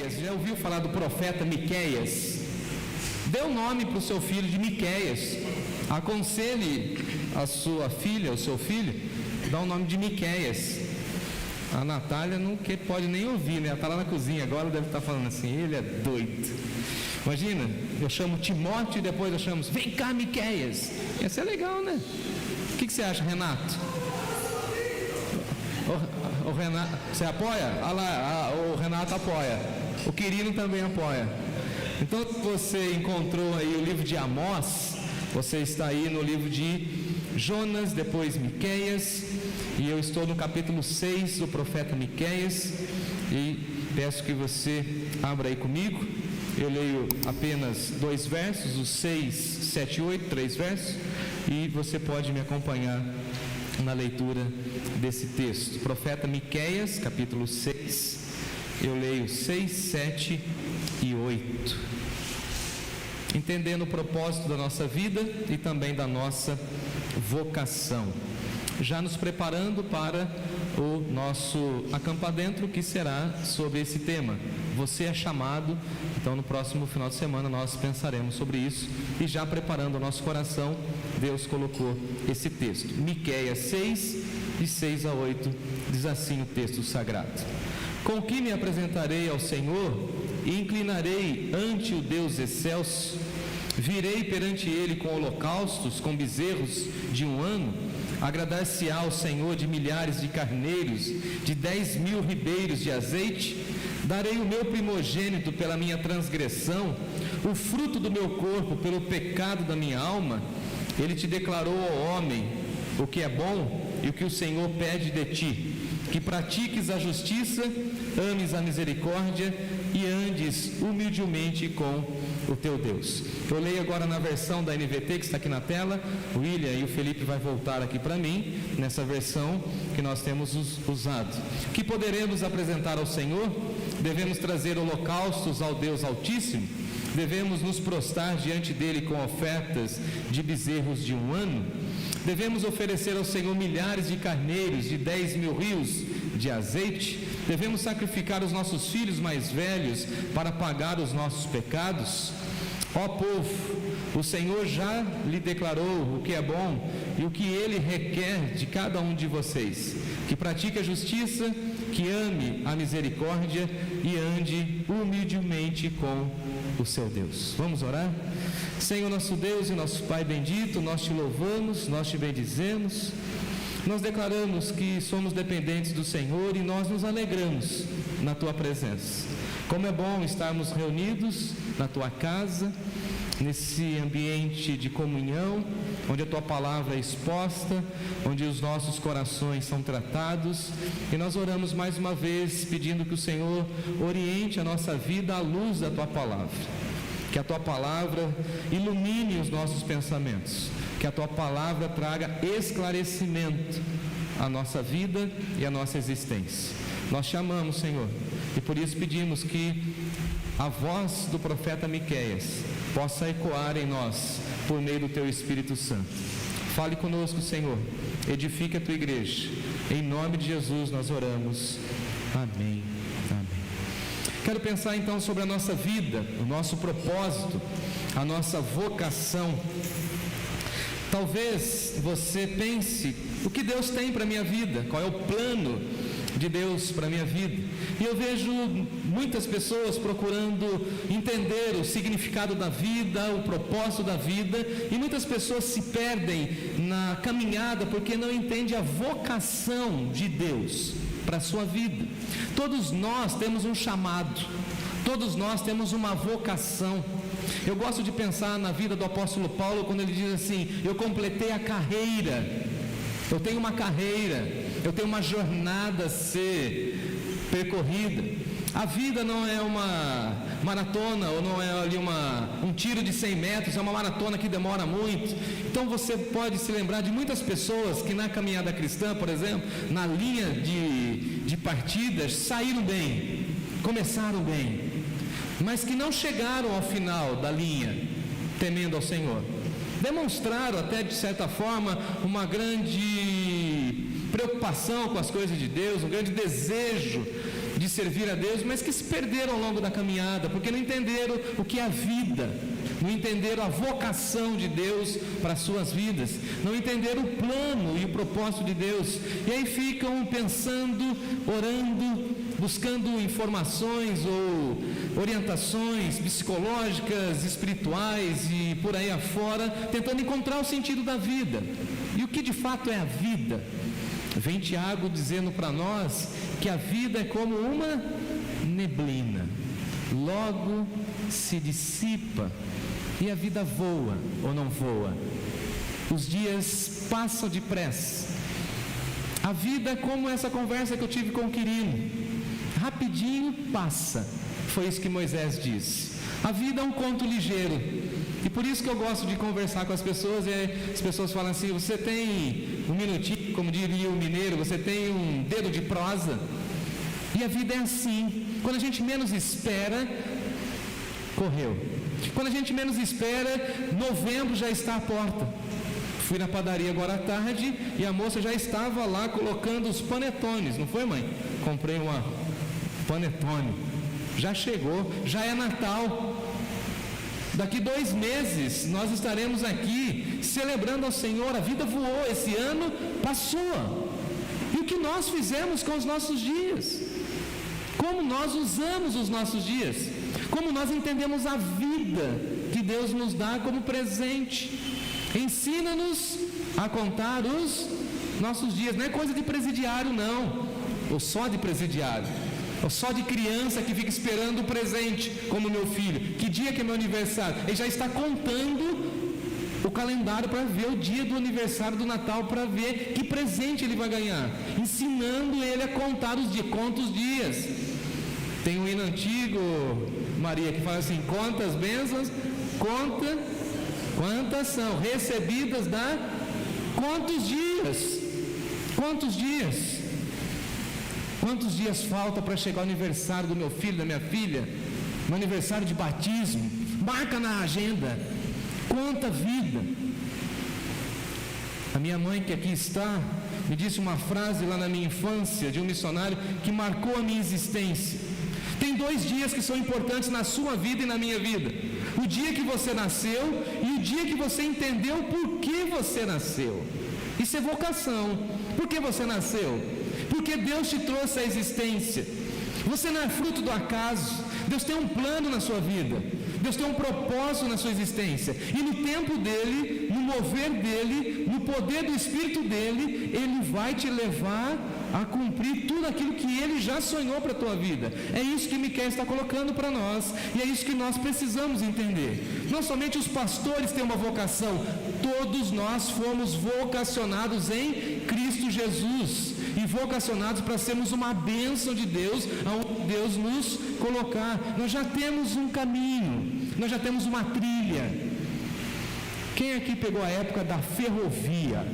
Miqueias, já ouviu falar do profeta Miqueias? Dê um nome para o seu filho de Miqueias. Aconselhe a sua filha, o seu filho, dá o nome de Miqueias. A Natália não pode nem ouvir, né? Ela está lá na cozinha agora, deve estar falando assim, ele é doido. Imagina, eu chamo Timóteo e depois eu chamo, vem cá Miqueias. Ia ser legal, né? O que você acha, Renato? O Renato, você apoia? Ah lá, o Renato apoia. O Quirino também apoia. Então você encontrou aí o livro de Amós, você está aí no livro de Jonas, depois Miqueias, e eu estou no capítulo 6 do profeta Miqueias, e peço que você abra aí comigo. Eu leio apenas 2 versos, os 6, 7 e 8, 3 versos, e você pode me acompanhar na leitura desse texto. Profeta Miqueias, capítulo 6, eu leio 6, 7 e 8. Entendendo o propósito da nossa vida e também da nossa vocação, já nos preparando para o nosso Acampa Dentro, que será sobre esse tema. Você é chamado. Então no próximo final de semana nós pensaremos sobre isso, e já preparando o nosso coração, Deus colocou esse texto. Miqueias 6, de 6 a 8, diz assim o texto sagrado: com que me apresentarei ao Senhor e inclinarei ante o Deus excelso? Virei perante ele com holocaustos, com bezerros de 1 ano? Agradar-se-á ao Senhor de milhares de carneiros, de 10.000 ribeiros de azeite? Darei o meu primogênito pela minha transgressão, o fruto do meu corpo pelo pecado da minha alma? Ele te declarou, ó homem, o que é bom e o que o Senhor pede de ti: que pratiques a justiça, ames a misericórdia e andes humildemente com o teu Deus. Eu leio agora na versão da NVT que está aqui na tela. O William e o Felipe vai voltar aqui para mim, nessa versão que nós temos usado. Que poderemos apresentar ao Senhor? Devemos trazer holocaustos ao Deus Altíssimo? Devemos nos prostrar diante dele com ofertas de bezerros de 1 ano? Devemos oferecer ao Senhor milhares de carneiros, de 10.000 rios de azeite? Devemos sacrificar os nossos filhos mais velhos para pagar os nossos pecados? Ó povo, o Senhor já lhe declarou o que é bom e o que Ele requer de cada um de vocês: que pratique a justiça, que ame a misericórdia e ande humildemente com o seu Deus. Vamos orar? Senhor nosso Deus e nosso Pai bendito, nós te louvamos, nós te bendizemos, nós declaramos que somos dependentes do Senhor e nós nos alegramos na Tua presença. Como é bom estarmos reunidos na Tua casa, nesse ambiente de comunhão, onde a Tua palavra é exposta, onde os nossos corações são tratados, e nós oramos mais uma vez pedindo que o Senhor oriente a nossa vida à luz da Tua palavra, que a Tua palavra ilumine os nossos pensamentos, que a Tua palavra traga esclarecimento à nossa vida e à nossa existência. Nós te amamos, Senhor, e por isso pedimos que a voz do profeta Miqueias possa ecoar em nós por meio do Teu Espírito Santo. Fale conosco, Senhor, edifique a Tua igreja. Em nome de Jesus nós oramos. Amém. Amém. Quero pensar então sobre a nossa vida, o nosso propósito, a nossa vocação. Talvez você pense: o que Deus tem para a minha vida? Qual é o plano de Deus para a minha vida? E eu vejo muitas pessoas procurando entender o significado da vida, o propósito da vida, e muitas pessoas se perdem na caminhada porque não entendem a vocação de Deus para a sua vida. Todos nós temos um chamado, todos nós temos uma vocação. Eu gosto de pensar na vida do apóstolo Paulo, quando ele diz assim: eu completei a carreira, eu tenho uma carreira, eu tenho uma jornada a ser percorrida. A vida não é uma maratona, ou não é ali um tiro de 100 metros, é uma maratona que demora muito. Então você pode se lembrar de muitas pessoas que na caminhada cristã, por exemplo, na linha de partidas, saíram bem, começaram bem, mas que não chegaram ao final da linha temendo ao Senhor. Demonstraram até de certa forma uma grande preocupação com as coisas de Deus, um grande desejo de servir a Deus, mas que se perderam ao longo da caminhada, porque não entenderam o que é a vida, não entenderam a vocação de Deus para as suas vidas, não entenderam o plano e o propósito de Deus, e aí ficam pensando, orando, buscando informações ou orientações psicológicas, espirituais e por aí afora, tentando encontrar o sentido da vida. E o que de fato é a vida? Vem Tiago dizendo para nós que a vida é como uma neblina, logo se dissipa e a vida voa ou não voa. Os dias passam depressa. A vida é como essa conversa que eu tive com o Quirino, rapidinho passa. Foi isso que Moisés disse. A vida é um conto ligeiro, e por isso que eu gosto de conversar com as pessoas. E as pessoas falam assim: você tem um minutinho, como diria o mineiro, você tem um dedo de prosa. E a vida é assim, quando a gente menos espera, correu. Quando a gente menos espera, novembro já está à porta. Fui na padaria agora à tarde e a moça já estava lá colocando os panetones, não foi, mãe? Comprei uma panetone. Já chegou, já é Natal. Daqui 2 meses nós estaremos aqui celebrando ao Senhor. A vida voou, esse ano passou. E o que nós fizemos com os nossos dias? Como nós usamos os nossos dias? Como nós entendemos a vida que Deus nos dá como presente? Ensina-nos a contar os nossos dias. Não é coisa de presidiário, não, ou só de presidiário, ou só de criança que fica esperando o presente, como meu filho. Que dia que é meu aniversário? Ele já está contando o calendário para ver o dia do aniversário do Natal, para ver que presente ele vai ganhar, ensinando ele a contar os dias. Conta os dias. Tem um hino antigo, Maria, que fala assim: conta as bênçãos, conta quantas são recebidas da... Quantos dias? Quantos dias? Quantos dias falta para chegar o aniversário do meu filho, da minha filha? Meu aniversário de batismo? Marca na agenda. Quanta vida! A minha mãe, que aqui está, me disse uma frase lá na minha infância, de um missionário, que marcou a minha existência. Tem 2 dias que são importantes na sua vida e na minha vida: o dia que você nasceu e o dia que você entendeu por que você nasceu. Isso é vocação. Por que você nasceu? Porque Deus te trouxe à existência. Você não é fruto do acaso. Deus tem um plano na sua vida. Deus tem um propósito na sua existência. E no tempo dele, no mover dele, no poder do Espírito dele, ele vai te levar a cumprir tudo aquilo que ele já sonhou para a tua vida. É isso que Miqueias está colocando para nós, e é isso que nós precisamos entender. Não somente os pastores têm uma vocação, todos nós fomos vocacionados em Cristo Jesus, e vocacionados para sermos uma bênção de Deus, aonde Deus nos colocar. Nós já temos um caminho, nós já temos uma trilha. Quem aqui pegou a época da ferrovia?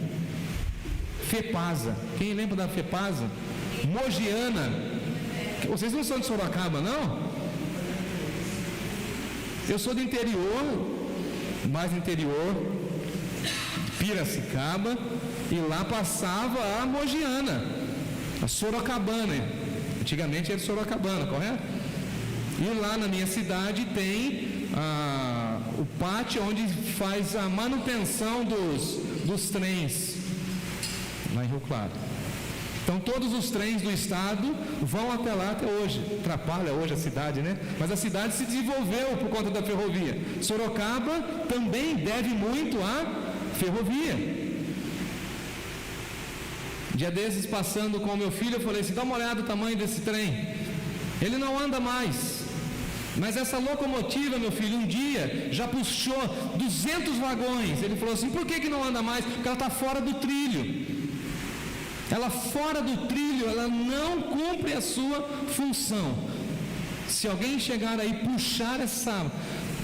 FEPASA, quem lembra da FEPASA? Mogiana. Vocês não são de Sorocaba, não? Eu sou do interior, mais interior, Piracicaba, e lá passava a Mogiana, a Sorocabana. Antigamente era Sorocabana, correto? E lá na minha cidade tem o pátio onde faz a manutenção dos trens, lá em Rio Claro. Então todos os trens do estado vão até lá até hoje. Atrapalha hoje a cidade, né? Mas a cidade se desenvolveu por conta da ferrovia. Sorocaba também deve muito à ferrovia. Dia desses, passando com o meu filho, eu falei assim: dá uma olhada no tamanho desse trem. Ele não anda mais, mas essa locomotiva, meu filho, um dia já puxou 200 vagões. Ele falou assim: por que não anda mais? Porque ela está fora do trilho. Ela fora do trilho, ela não cumpre a sua função. Se alguém chegar aí e puxar essa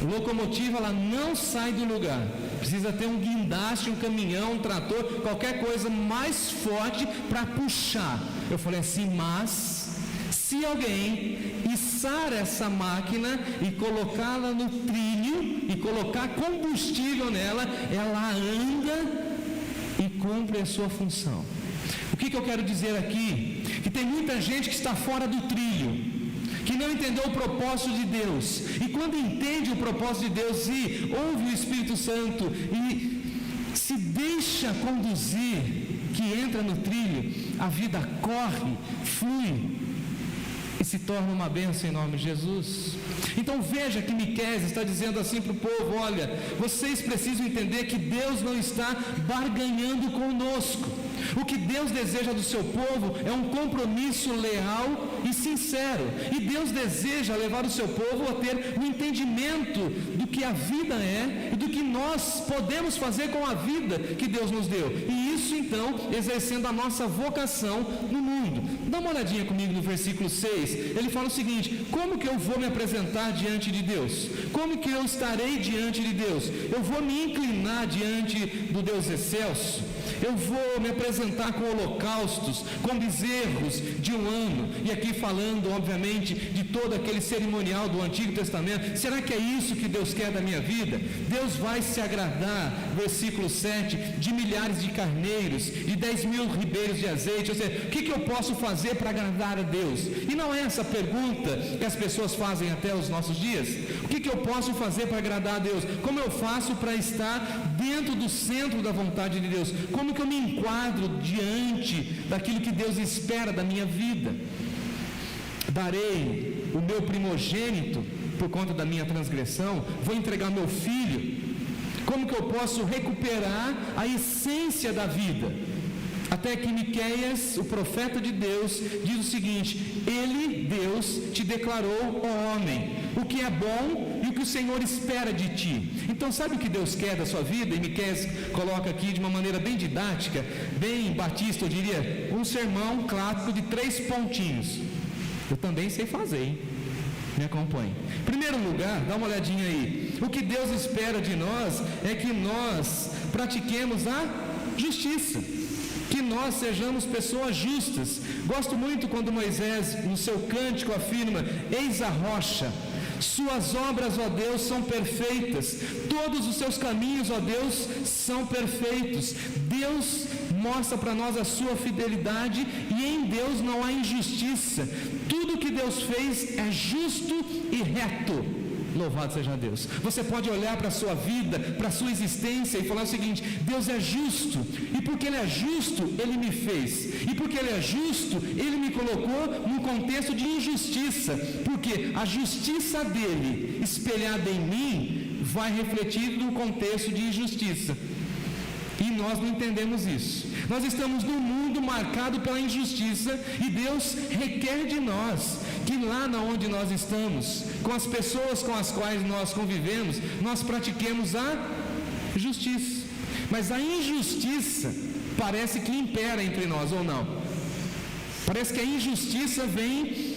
locomotiva, ela não sai do lugar. Precisa ter um guindaste, um caminhão, um trator, qualquer coisa mais forte para puxar. Eu falei assim: mas se alguém içar essa máquina e colocá-la no trilho e colocar combustível nela, ela anda e cumpre a sua função. O que eu quero dizer aqui? que tem muita gente que está fora do trilho, que não entendeu o propósito de Deus, e quando entende o propósito de Deus e ouve o Espírito Santo e se deixa conduzir, que entra no trilho, a vida corre, flui e se torna uma bênção em nome de Jesus. Então veja que Miqueias está dizendo assim para o povo: olha, vocês precisam entender que Deus não está barganhando conosco. O que Deus deseja do seu povo é um compromisso leal e sincero, e Deus deseja levar o seu povo a ter um entendimento do que a vida é e do que nós podemos fazer com a vida que Deus nos deu, e isso então exercendo a nossa vocação no mundo. Dá uma olhadinha comigo no versículo 6, ele fala o seguinte: como que eu vou me apresentar diante de Deus? Como que eu estarei diante de Deus? Eu vou me inclinar diante do Deus excelso? Eu vou me apresentar com holocaustos, com bezerros de um ano, e aqui falando obviamente de todo aquele cerimonial do Antigo Testamento. Será que é isso que Deus quer da minha vida? Deus vai se agradar, versículo 7, de milhares de carneiros, de 10.000 ribeiros de azeite? Ou seja, o que eu posso fazer para agradar a Deus? E não é essa pergunta que as pessoas fazem até os nossos dias? O que eu posso fazer para agradar a Deus? Como eu faço para estar dentro do centro da vontade de Deus? Como que eu me enquadro diante daquilo que Deus espera da minha vida? Darei o meu primogênito por conta da minha transgressão? Vou entregar meu filho? Como que eu posso recuperar a essência da vida? Até que Miqueias, o profeta de Deus, diz o seguinte: ele, Deus, te declarou, ó homem, o que é bom e o que o Senhor espera de ti. Então sabe o que Deus quer da sua vida? E Miqueias coloca aqui de uma maneira bem didática, bem batista, eu diria, um sermão clássico de 3 pontinhos. Eu também sei fazer, hein? Me acompanhe. Em primeiro lugar, dá uma olhadinha aí. O que Deus espera de nós é que nós pratiquemos a justiça, que nós sejamos pessoas justas. Gosto muito quando Moisés, no seu cântico, afirma: eis a rocha, suas obras, ó Deus, são perfeitas, todos os seus caminhos, ó Deus, são perfeitos. Deus mostra para nós a sua fidelidade, e em Deus não há injustiça. Tudo que Deus fez é justo e reto. Louvado seja Deus. Você pode olhar para a sua vida, para a sua existência e falar o seguinte: Deus é justo, e porque Ele é justo, Ele me fez, e porque Ele é justo, Ele me colocou num contexto de injustiça, porque a justiça dEle espelhada em mim vai refletir no contexto de injustiça, e nós não entendemos isso. Nós estamos num mundo marcado pela injustiça, e Deus requer de nós que lá onde nós estamos, com as pessoas com as quais nós convivemos, nós pratiquemos a justiça. Mas a injustiça parece que impera entre nós, ou não? Parece que a injustiça vem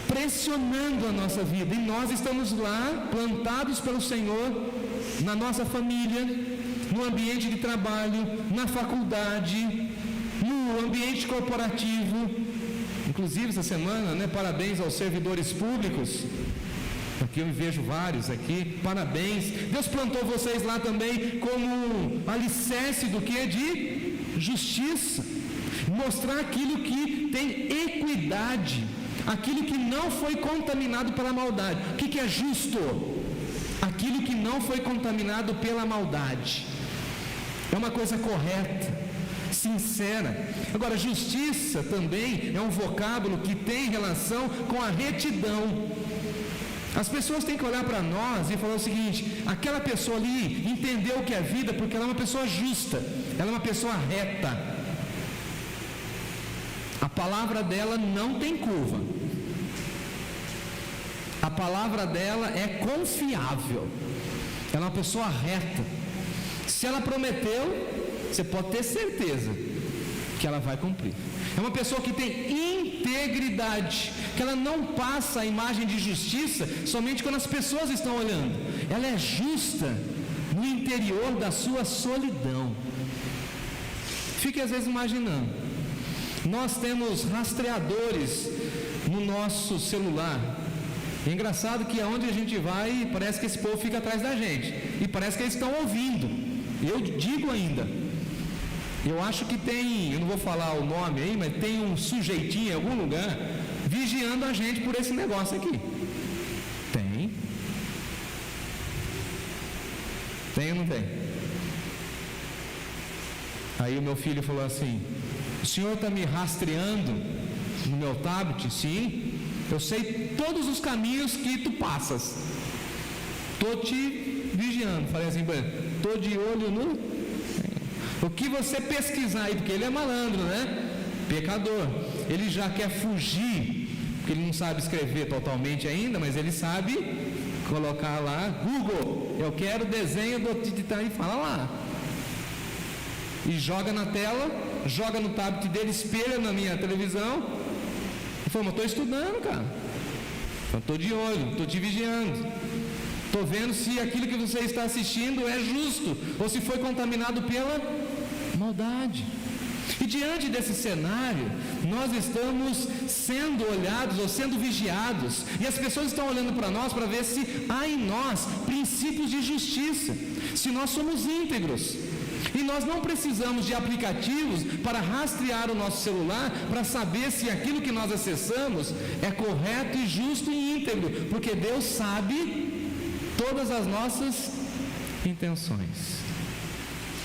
pressionando a nossa vida, e nós estamos lá plantados pelo Senhor, na nossa família, no ambiente de trabalho, na faculdade, no ambiente corporativo. Inclusive essa semana, parabéns aos servidores públicos. Aqui eu vejo vários aqui, parabéns. Deus plantou vocês lá também como um alicerce do que? De justiça. Mostrar aquilo que tem equidade, aquilo que não foi contaminado pela maldade. O que é justo? Aquilo que não foi contaminado pela maldade. É uma coisa correta, sincera. Agora, justiça também é um vocábulo que tem relação com a retidão. As pessoas têm que olhar para nós e falar o seguinte: aquela pessoa ali entendeu o que é vida porque ela é uma pessoa justa, ela é uma pessoa reta. A palavra dela não tem curva, a palavra dela é confiável, ela é uma pessoa reta. Se ela prometeu, você pode ter certeza que ela vai cumprir. É uma pessoa que tem integridade, que ela não passa a imagem de justiça somente quando as pessoas estão olhando. Ela é justa no interior da sua solidão. Fique às vezes imaginando, nós temos rastreadores no nosso celular. É engraçado que aonde a gente vai, parece que esse povo fica atrás da gente, e parece que eles estão ouvindo. Eu digo ainda, Eu acho que tem, eu não vou falar o nome aí, mas tem um sujeitinho em algum lugar vigiando a gente por esse negócio aqui. Tem. Tem ou não tem? Aí o meu filho falou assim: o senhor está me rastreando no meu tablet? Sim, eu sei todos os caminhos que tu passas. Estou te vigiando. Falei assim, estou de olho no... O que você pesquisar aí, porque ele é malandro, né? Pecador. Ele já quer fugir, porque ele não sabe escrever totalmente ainda, mas ele sabe colocar lá, Google, eu quero desenho do Titã, e fala lá. E joga na tela, joga no tablet dele, espelha na minha televisão. E falou, mas estou estudando, cara. Estou de olho, estou te vigiando. Estou vendo se aquilo que você está assistindo é justo, ou se foi contaminado pela maldade. E diante desse cenário, nós estamos sendo olhados ou sendo vigiados, e as pessoas estão olhando para nós para ver se há em nós princípios de justiça, se nós somos íntegros. E nós não precisamos de aplicativos para rastrear o nosso celular para saber se aquilo que nós acessamos é correto e justo e íntegro, porque Deus sabe todas as nossas intenções.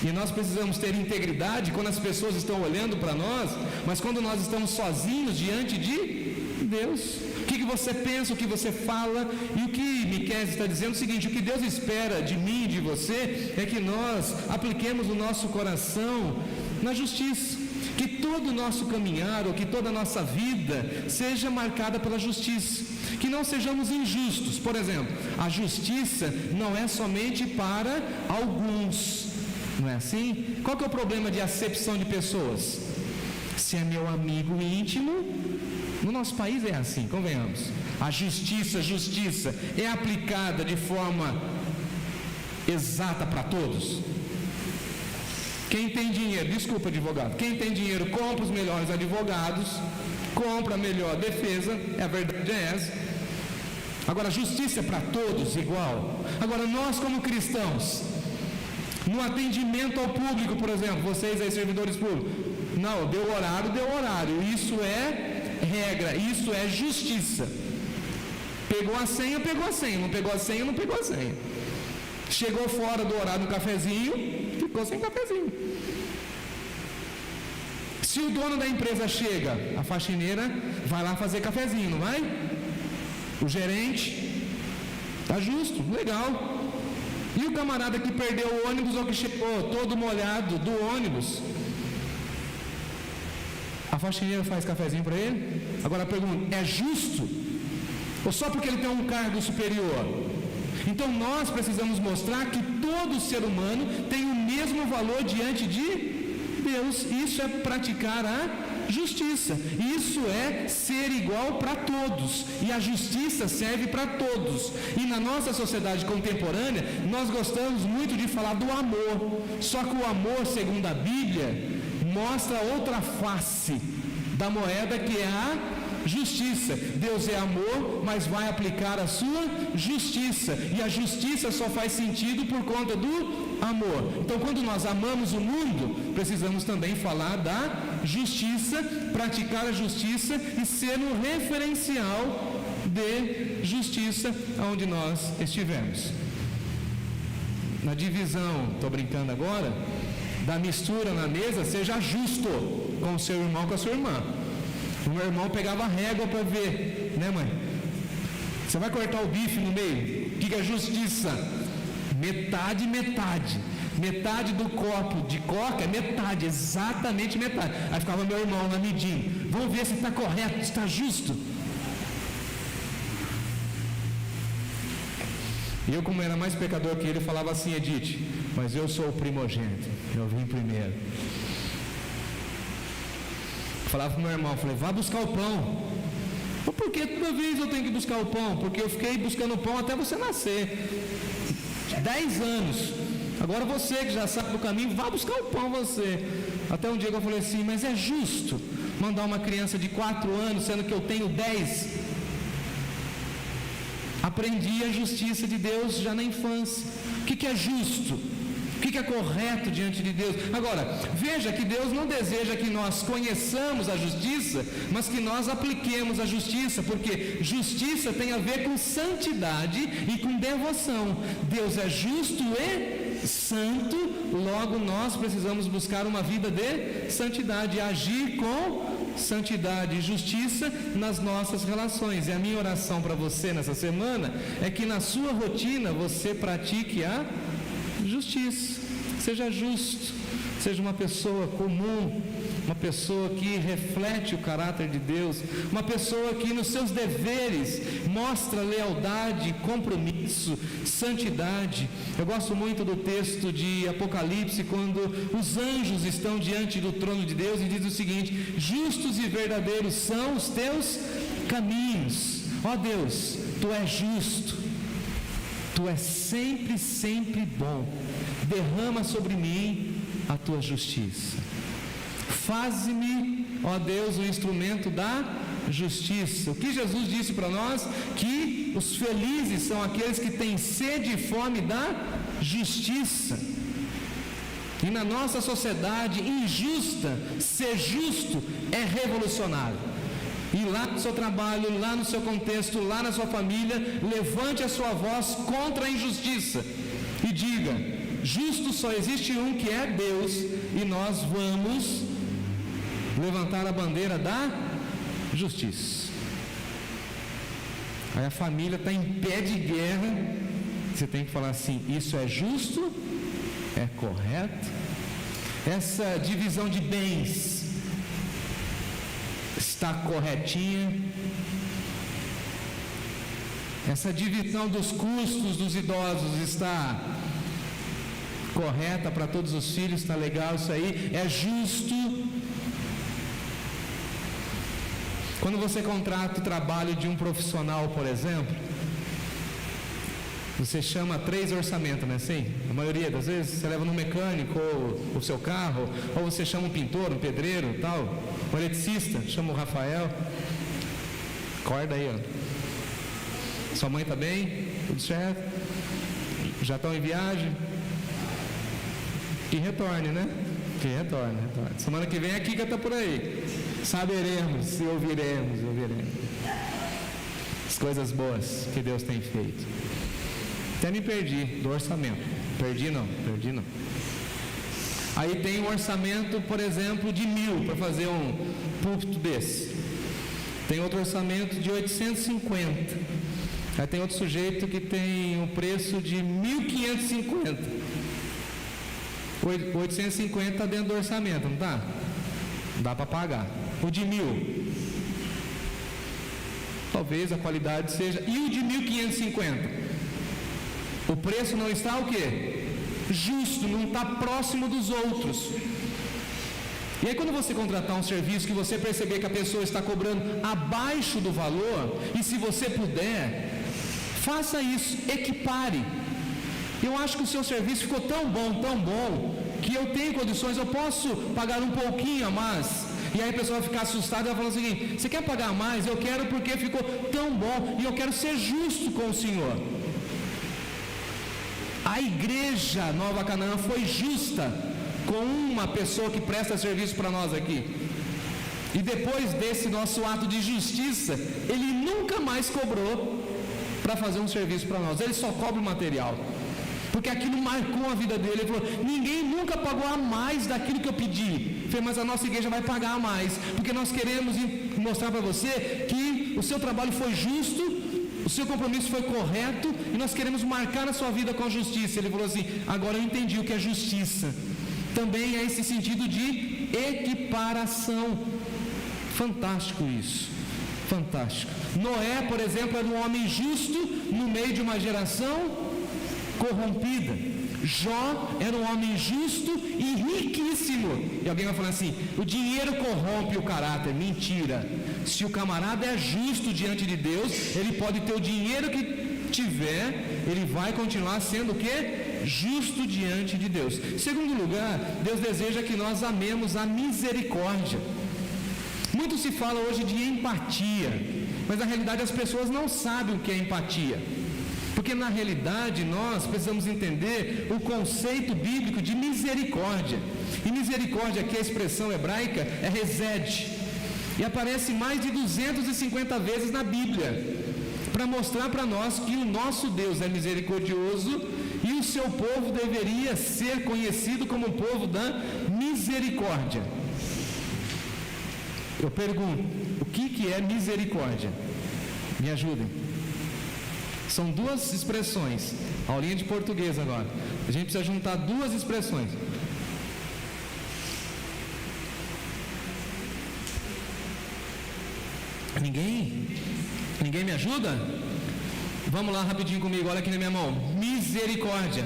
E nós precisamos ter integridade quando as pessoas estão olhando para nós, mas quando nós estamos sozinhos diante de Deus. O que você pensa, o que você fala, e o que Miqueias está dizendo é o seguinte: o que Deus espera de mim e de você é que nós apliquemos o nosso coração na justiça, que todo o nosso caminhar, ou que toda a nossa vida seja marcada pela justiça, que não sejamos injustos. Por exemplo, a justiça não é somente para alguns, não é assim? Qual que é o problema de acepção de pessoas? Se é meu amigo íntimo, no nosso país é assim, convenhamos. A justiça é aplicada de forma exata para todos. Quem tem dinheiro, desculpa advogado, quem tem dinheiro compra os melhores advogados, compra a melhor defesa, a verdade é essa. Agora, justiça é para todos igual. Agora, nós como cristãos, no atendimento ao público, por exemplo, vocês aí servidores públicos, não, deu horário, isso é regra, isso é justiça. Pegou a senha, não pegou a senha. Chegou fora do horário no cafezinho, ficou sem cafezinho. Se o dono da empresa chega, a faxineira vai lá fazer cafezinho, não vai? O gerente, tá justo, legal. E o camarada que perdeu o ônibus ou que chegou todo molhado do ônibus, a faxineira faz cafezinho para ele? Agora a pergunta, é justo? Ou só porque ele tem um cargo superior? Então nós precisamos mostrar que todo ser humano tem o mesmo valor diante de Deus. Isso é praticar a justiça. Isso é ser igual para todos. E a justiça serve para todos. E na nossa sociedade contemporânea, nós gostamos muito de falar do amor. Só que o amor, segundo a Bíblia, mostra outra face da moeda, que é a justiça. Deus é amor, mas vai aplicar a sua justiça, e a justiça só faz sentido por conta do amor. Então, quando nós amamos o mundo, precisamos também falar da justiça, praticar a justiça e ser um referencial de justiça aonde nós estivermos. Na divisão, estou brincando agora, da mistura na mesa, seja justo com o seu irmão, com a sua irmã. O meu irmão pegava a régua para ver, né, mãe? Você vai cortar o bife no meio? O que é justiça? Metade. Metade do copo de coca é metade, exatamente metade. Aí ficava meu irmão lá medindo. Vamos ver se está correto, se está justo. E eu, como era mais pecador que ele, falava assim: Edith, mas eu sou o primogênito, eu vim primeiro. Falava para o meu irmão, falei, vá buscar o pão. Por que toda vez eu tenho que buscar o pão? Porque eu fiquei buscando o pão até você nascer. 10 anos. Agora você que já sabe do caminho, vá buscar o pão você. Até um dia que eu falei assim, mas é justo mandar uma criança de 4 anos, sendo que eu tenho 10? Aprendi a justiça de Deus já na infância. O que é justo? o que é correto diante de Deus. Agora, veja que Deus não deseja que nós conheçamos a justiça, mas que nós apliquemos a justiça, porque justiça tem a ver com santidade e com devoção. Deus é justo e santo, logo nós precisamos buscar uma vida de santidade, agir com santidade e justiça nas nossas relações. E a minha oração para você nessa semana é que na sua rotina você pratique a justiça, seja justo, seja uma pessoa comum, uma pessoa que reflete o caráter de Deus, uma pessoa que nos seus deveres mostra lealdade, compromisso, santidade. Eu gosto muito do texto de Apocalipse, quando os anjos estão diante do trono de Deus e diz o seguinte: justos e verdadeiros são os teus caminhos. Ó Deus, tu és justo, tu és sempre, sempre bom. Derrama sobre mim a tua justiça. Faze-me, ó Deus, o instrumento da justiça. O que Jesus disse para nós? Que os felizes são aqueles que têm sede e fome da justiça. E na nossa sociedade injusta, ser justo é revolucionário. E lá no seu trabalho, lá no seu contexto, lá na sua família, levante a sua voz contra a injustiça e diga: justo só existe um, que é Deus, e nós vamos levantar a bandeira da justiça. Aí a família está em pé de guerra, você tem que falar assim: isso é justo? É correto? Essa divisão de bens está corretinha? Essa divisão dos custos dos idosos está correta para todos os filhos? Está legal isso aí? É justo? Quando você contrata o trabalho de um profissional, por exemplo, você chama 3 orçamentos, não é assim? A maioria das vezes você leva no mecânico ou o seu carro, ou você chama um pintor, um pedreiro, tal, um eletricista, chama o Rafael. Acorda aí, ó. Sua mãe está bem? Tudo certo? Já estão em viagem? Que retorne, né? Que retorne. Semana que vem a Kika está por aí. Saberemos e ouviremos. As coisas boas que Deus tem feito. Até me perdi do orçamento. Perdi não. Aí tem um orçamento, por exemplo, de 1.000 para fazer um púlpito desse. Tem outro orçamento de 850. Aí tem outro sujeito que tem um preço de 1.550. 850 está dentro do orçamento, não está? Dá para pagar. O de 1.000, talvez a qualidade seja. E o de 1.550? O preço não está o quê? Justo, não está próximo dos outros. E aí quando você contratar um serviço que você perceber que a pessoa está cobrando abaixo do valor, e se você puder, faça isso, equipare. Eu acho que o seu serviço ficou tão bom, que eu tenho condições, eu posso pagar um pouquinho a mais. E aí a pessoa vai ficar assustada e vai falar o seguinte: você quer pagar mais? Eu quero, porque ficou tão bom e eu quero ser justo com o Senhor. A igreja Nova Canaã foi justa com uma pessoa que presta serviço para nós aqui. E depois desse nosso ato de justiça, ele nunca mais cobrou para fazer um serviço para nós. Ele só cobra o material, porque aquilo marcou a vida dele. Ele falou: ninguém nunca pagou a mais daquilo que eu pedi. Eu falei: mas a nossa igreja vai pagar a mais, porque nós queremos mostrar para você que o seu trabalho foi justo, o seu compromisso foi correto, e nós queremos marcar a sua vida com a justiça. Ele falou assim: agora eu entendi o que é justiça. Também é esse sentido de equiparação. Fantástico isso, fantástico. Noé, por exemplo, era um homem justo no meio de uma geração corrompida. Jó era um homem justo e riquíssimo. E alguém vai falar assim: o dinheiro corrompe o caráter. Mentira. Se o camarada é justo diante de Deus, ele pode ter o dinheiro que tiver, ele vai continuar sendo o quê? Justo diante de Deus. Em segundo lugar, Deus deseja que nós amemos a misericórdia. Muito se fala hoje de empatia, mas na realidade as pessoas não sabem o que é empatia. Porque na realidade nós precisamos entender o conceito bíblico de misericórdia. E misericórdia, aqui a expressão hebraica é hesed, e aparece mais de 250 vezes na Bíblia, para mostrar para nós que o nosso Deus é misericordioso e o seu povo deveria ser conhecido como o povo da misericórdia. Eu pergunto, o que é misericórdia? Me ajudem. São duas expressões, aulinha de português agora. A gente precisa juntar duas expressões. Ninguém me ajuda? Vamos lá rapidinho comigo, olha aqui na minha mão. Misericórdia.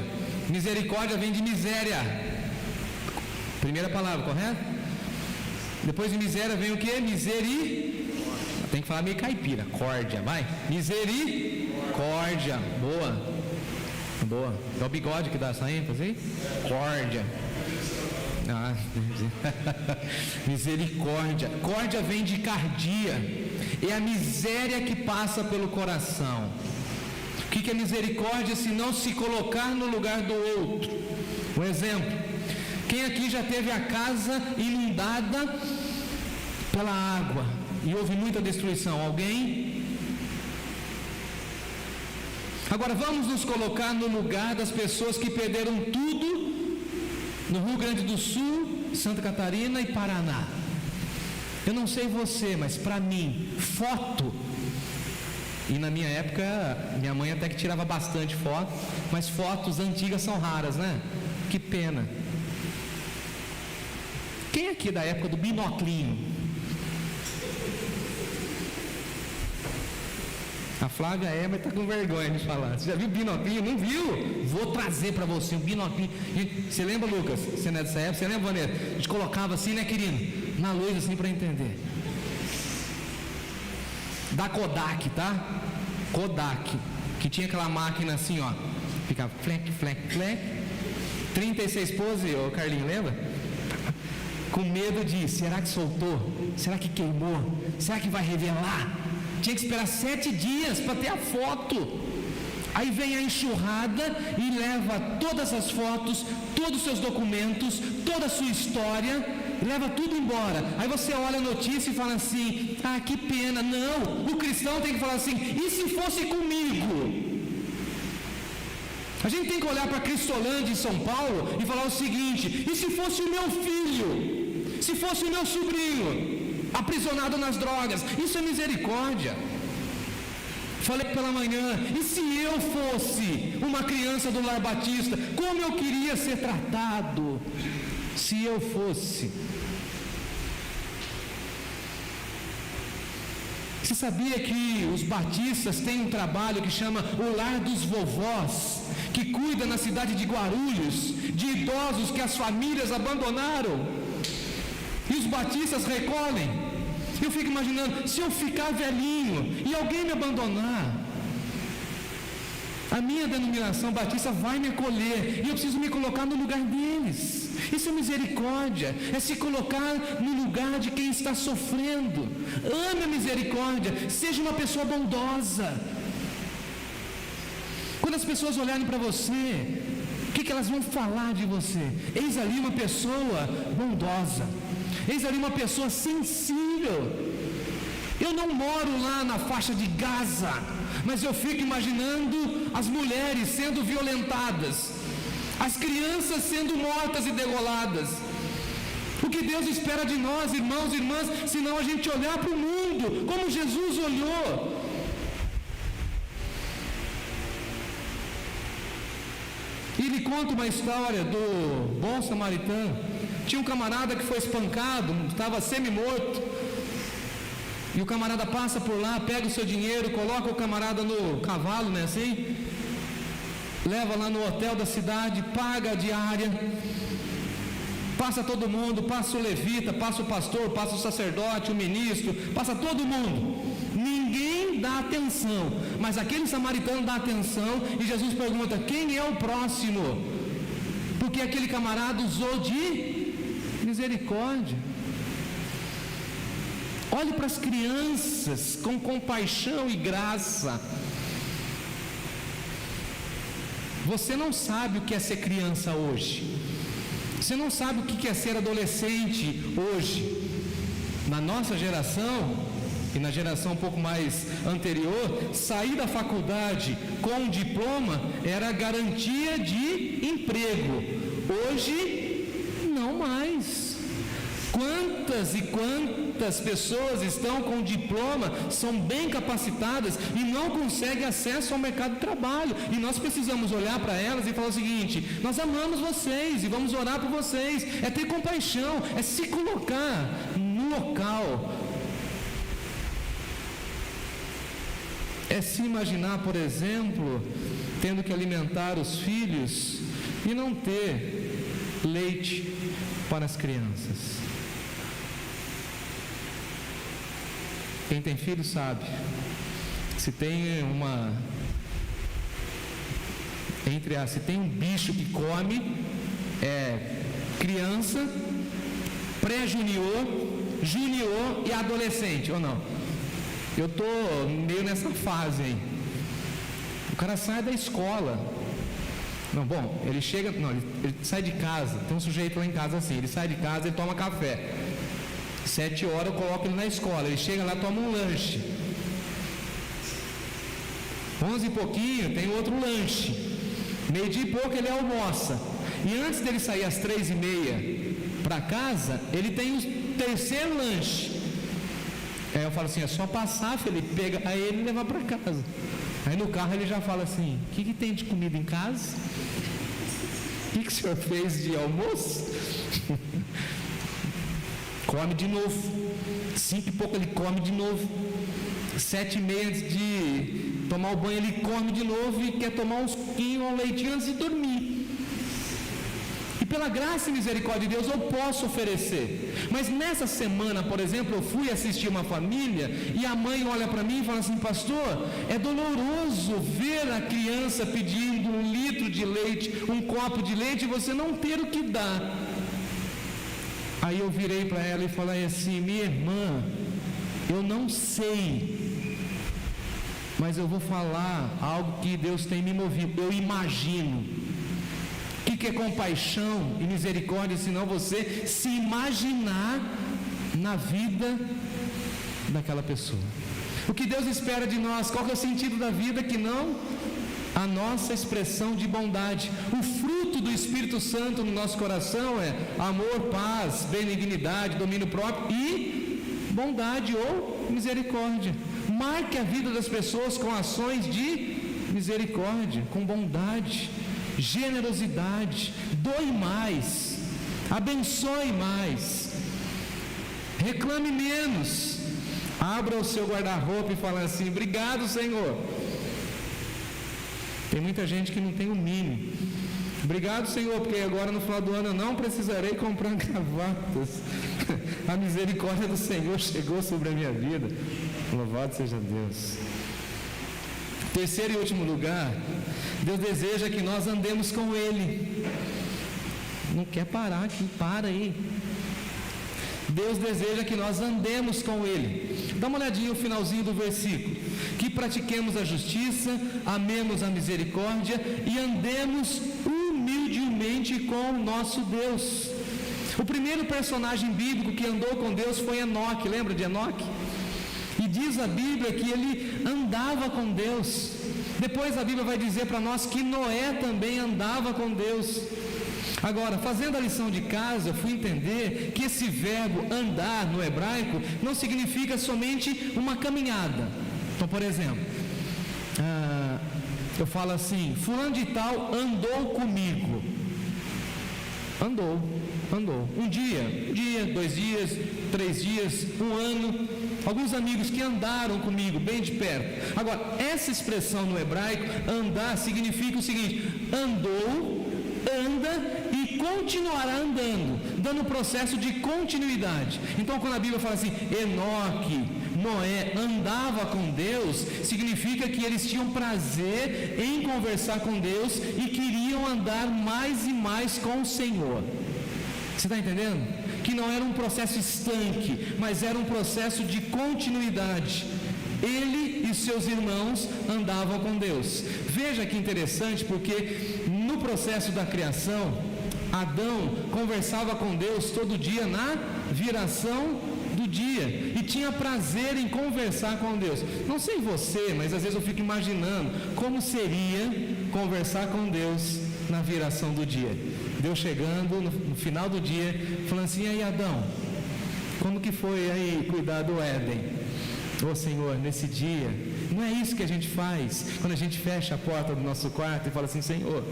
Misericórdia vem de miséria. Primeira palavra, correto? Depois de miséria vem o que? Tem que falar meio caipira. Córdia, vai. Misericórdia. Boa. É o bigode que dá essa ênfase, hein? Córdia. Misericórdia. Córdia vem de cardia. É a miséria que passa pelo coração. O que é misericórdia se não se colocar no lugar do outro? Um exemplo: quem aqui já teve a casa inundada pela água e houve muita destruição? Alguém? Agora vamos nos colocar no lugar das pessoas que perderam tudo no Rio Grande do Sul, Santa Catarina e Paraná. Eu não sei você, mas para mim, foto, e na minha época, minha mãe até que tirava bastante foto, mas fotos antigas são raras, né? Que pena. Quem aqui da época do binoclinho? A Flávia mas está com vergonha de falar. Você já viu o binoclinho? Não viu? Vou trazer para você um binoclinho. Você lembra, Lucas? Você não é dessa época? Você lembra, Vanessa? A gente colocava assim, né, querido? Na luz assim para entender. Da Kodak, tá? Kodak, que tinha aquela máquina assim, ó. Ficava flec, flec, flec. 36 pose, ô Carlinho, lembra? Com medo de, será que soltou? Será que queimou? Será que vai revelar? Tinha que esperar 7 dias para ter a foto. Aí vem a enxurrada e leva todas as fotos, todos os seus documentos, toda a sua história, leva tudo embora. Aí você olha a notícia e fala assim: ah, que pena. Não, o cristão tem que falar assim: e se fosse comigo? A gente tem que olhar para a Cristolândia em São Paulo e falar o seguinte: e se fosse o meu filho? Se fosse o meu sobrinho aprisionado nas drogas? Isso é misericórdia. Falei pela manhã: e se eu fosse uma criança do Lar Batista, como eu queria ser tratado? Se eu fosse. Você sabia que os batistas têm um trabalho que chama o Lar dos Vovós, que cuida na cidade de Guarulhos de idosos que as famílias abandonaram? E os batistas recolhem. Eu fico imaginando, se eu ficar velhinho e alguém me abandonar, a minha denominação batista vai me acolher e eu preciso me colocar no lugar deles. Isso é misericórdia, é se colocar no lugar de quem está sofrendo. Ame a misericórdia, seja uma pessoa bondosa. Quando as pessoas olharem para você, o que elas vão falar de você? Eis ali uma pessoa bondosa, eis ali uma pessoa sensível. Eu não moro lá na faixa de Gaza, mas eu fico imaginando as mulheres sendo violentadas, as crianças sendo mortas e degoladas. O que Deus espera de nós, irmãos e irmãs, se não a gente olhar para o mundo como Jesus olhou. E ele conta uma história do bom samaritano. Tinha um camarada que foi espancado, estava semi-morto. E o camarada passa por lá, pega o seu dinheiro, coloca o camarada no cavalo, né, assim? Leva lá no hotel da cidade, paga a diária. Passa todo mundo, passa o levita, passa o pastor, passa o sacerdote, o ministro, passa todo mundo. Ninguém dá atenção, mas aquele samaritano dá atenção e Jesus pergunta: quem é o próximo? Porque aquele camarada usou de misericórdia. Olhe para as crianças com compaixão e graça. Você não sabe o que é ser criança hoje. Você não sabe o que é ser adolescente hoje. Na nossa geração, e na geração um pouco mais anterior, sair da faculdade com um diploma era garantia de emprego. Hoje, não mais. Quantas e quantas pessoas estão com diploma, são bem capacitadas e não conseguem acesso ao mercado de trabalho, e nós precisamos olhar para elas e falar o seguinte: nós amamos vocês e vamos orar por vocês. É ter compaixão, é se colocar no local, é se imaginar, por exemplo, tendo que alimentar os filhos e não ter leite para as crianças. Quem tem filho sabe, se tem se tem um bicho que come, é criança, pré-junior, junior e adolescente, ou não? Eu estou meio nessa fase aí. O cara sai da escola. Não, bom, ele chega, não, ele sai de casa. Tem um sujeito lá em casa assim, ele sai de casa e toma café. 7 horas eu coloco ele na escola, ele chega lá e toma um lanche. 11 e pouquinho tem outro lanche. Meio-dia e pouco ele almoça. E antes dele sair às 3h30 para casa, ele tem o terceiro lanche. Aí eu falo assim: é só passar, Felipe, pega aí ele levar para casa. Aí no carro ele já fala assim: o que tem de comida em casa? O que o senhor fez de almoço? Come de novo. 5 e pouco ele come de novo. 7h30 antes de tomar o banho ele come de novo e quer tomar uns suquinho ou um leitinho antes de dormir. E pela graça e misericórdia de Deus eu posso oferecer. Mas nessa semana, por exemplo, eu fui assistir uma família e a mãe olha para mim e fala assim: pastor, é doloroso ver a criança pedindo 1 litro de leite, um copo de leite, e você não ter o que dar. Aí eu virei para ela e falei assim: minha irmã, eu não sei, mas eu vou falar algo que Deus tem me movido. Eu imagino. O que é compaixão e misericórdia, senão você se imaginar na vida daquela pessoa? O que Deus espera de nós? Qual que é o sentido da vida que não a nossa expressão de bondade? O fruto do Espírito Santo no nosso coração é amor, paz, benignidade, domínio próprio e bondade ou misericórdia. Marque a vida das pessoas com ações de misericórdia, com bondade, generosidade. Doe mais, abençoe mais, reclame menos. Abra o seu guarda-roupa e fale assim: obrigado, Senhor. Tem muita gente que não tem o mínimo. Obrigado, Senhor, porque agora no final do ano eu não precisarei comprar gravatas. A misericórdia do Senhor chegou sobre a minha vida. Louvado seja Deus. Terceiro e último lugar, Deus deseja que nós andemos com Ele. Não quer parar aqui, para aí. Deus deseja que nós andemos com Ele. Dá uma olhadinha no finalzinho do versículo: que pratiquemos a justiça, amemos a misericórdia e andemos humildemente com o nosso Deus. O primeiro personagem bíblico que andou com Deus foi Enoque. Lembra de Enoque? E diz a Bíblia que ele andava com Deus. Depois a Bíblia vai dizer para nós que Noé também andava com Deus. Agora, fazendo a lição de casa, eu fui entender que esse verbo andar no hebraico não significa somente uma caminhada. Então, por exemplo, eu falo assim: fulano de tal andou comigo. Andou. Um dia, 2 dias, 3 dias, 1 ano. Alguns amigos que andaram comigo bem de perto. Agora, essa expressão no hebraico, andar, significa o seguinte: andou, anda e continuará andando, dando processo de continuidade. Então, quando a Bíblia fala assim, Enoque, Noé andava com Deus, significa que eles tinham prazer em conversar com Deus e queriam andar mais e mais com o Senhor. Você está entendendo? Que não era um processo estanque, mas era um processo de continuidade. Ele e seus irmãos andavam com Deus. Veja que interessante, porque no processo da criação, Adão conversava com Deus todo dia na viração do dia e tinha prazer em conversar com Deus. Não sei você, mas às vezes eu fico imaginando como seria conversar com Deus na viração do dia. Deus chegando no final do dia, falando assim: e aí, Adão, como que foi aí cuidar do Éden? Ô Senhor, nesse dia, não é isso que a gente faz quando a gente fecha a porta do nosso quarto e fala assim: Senhor,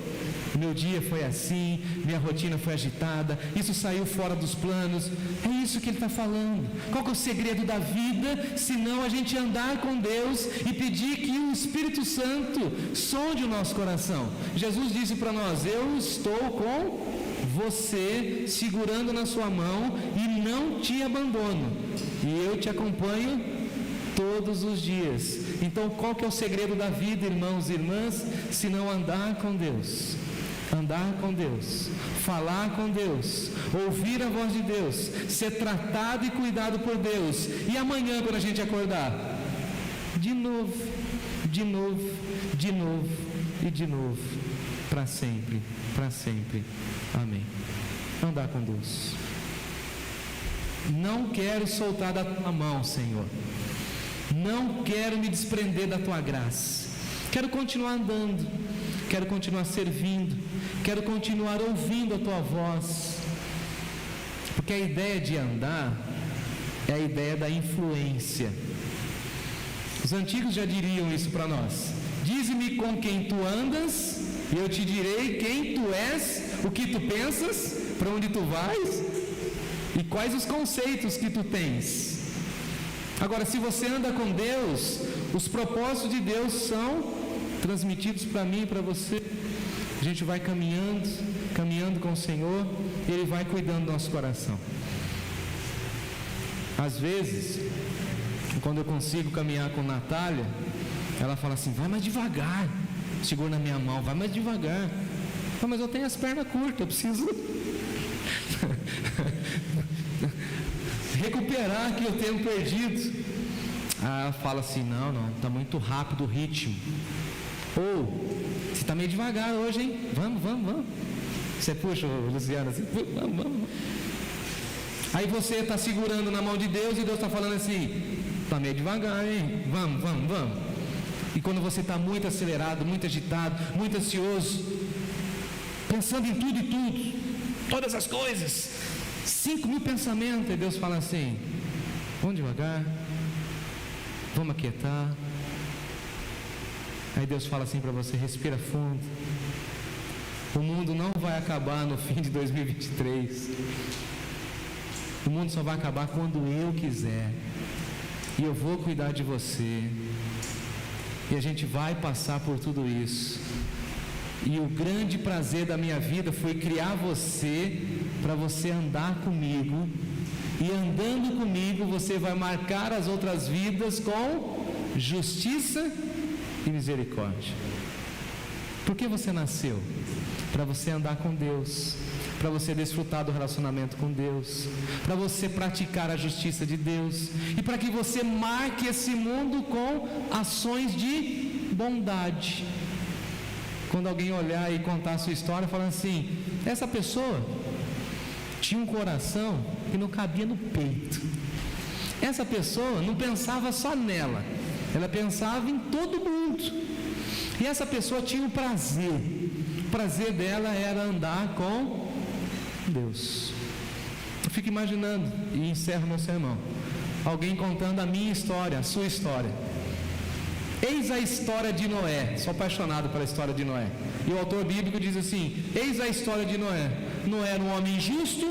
meu dia foi assim, minha rotina foi agitada, isso saiu fora dos planos. É isso que ele está falando. Qual que é o segredo da vida, senão a gente andar com Deus e pedir que o Espírito Santo sonde o nosso coração? Jesus disse para nós: eu estou com você, segurando na sua mão, e não te abandono, e eu te acompanho todos os dias. Então, qual que é o segredo da vida, irmãos e irmãs, se não andar com Deus? Andar com Deus, falar com Deus, ouvir a voz de Deus, ser tratado e cuidado por Deus. E amanhã, quando a gente acordar, de novo, de novo, de novo e de novo, para sempre, para sempre. Amém. Andar com Deus. Não quero soltar da tua mão, Senhor. Não quero me desprender da tua graça. Quero continuar andando, quero continuar servindo, quero continuar ouvindo a tua voz. Porque a ideia de andar é a ideia da influência. Os antigos já diriam isso para nós: dize-me com quem tu andas, e eu te direi quem tu és, o que tu pensas, para onde tu vais e quais os conceitos que tu tens. Agora, se você anda com Deus, os propósitos de Deus são transmitidos para mim e para você. A gente vai caminhando com o Senhor, e Ele vai cuidando do nosso coração. Às vezes, quando eu consigo caminhar com Natália, ela fala assim: vai mais devagar, segura na minha mão, vai mais devagar. Mas eu tenho as pernas curtas, eu preciso recuperar aqui o tempo perdido. Ela fala assim: não, está muito rápido o ritmo. Ou, você está meio devagar hoje, hein? Vamos. Você puxa, Luciano, assim: vamos. Aí você está segurando na mão de Deus, e Deus está falando assim: está meio devagar, hein? Vamos. E quando você está muito acelerado, muito agitado, muito ansioso, pensando em tudo e tudo, todas as coisas, 5.000 pensamentos, e Deus fala assim: vamos devagar, vamos aquietar. Aí Deus fala assim para você: respira fundo. O mundo não vai acabar no fim de 2023. O mundo só vai acabar quando eu quiser, e eu vou cuidar de você, e a gente vai passar por tudo isso. E o grande prazer da minha vida foi criar você, para você andar comigo, e andando comigo você vai marcar as outras vidas com justiça e misericórdia. Por que você nasceu? Para você andar com Deus, para você desfrutar do relacionamento com Deus, para você praticar a justiça de Deus, e para que você marque esse mundo com ações de bondade. Quando alguém olhar e contar a sua história, falando assim: essa pessoa tinha um coração que não cabia no peito. Essa pessoa não pensava só nela, ela pensava em todo mundo. E essa pessoa tinha um prazer. O prazer dela era andar com Deus. Eu fico imaginando, e encerro meu sermão, alguém contando a minha história, a sua história. Eis a história de Noé. Sou apaixonado pela história de Noé. E o autor bíblico diz assim: eis a história de Noé. Noé era um homem justo,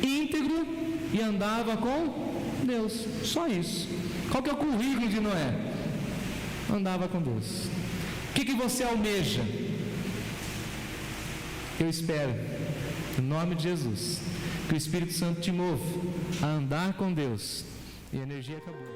íntegro, e andava com Deus. Só isso. Qual que é o currículo de Noé? Andava com Deus. O que você almeja? Eu espero, em nome de Jesus, que o Espírito Santo te mova a andar com Deus. E a energia acabou.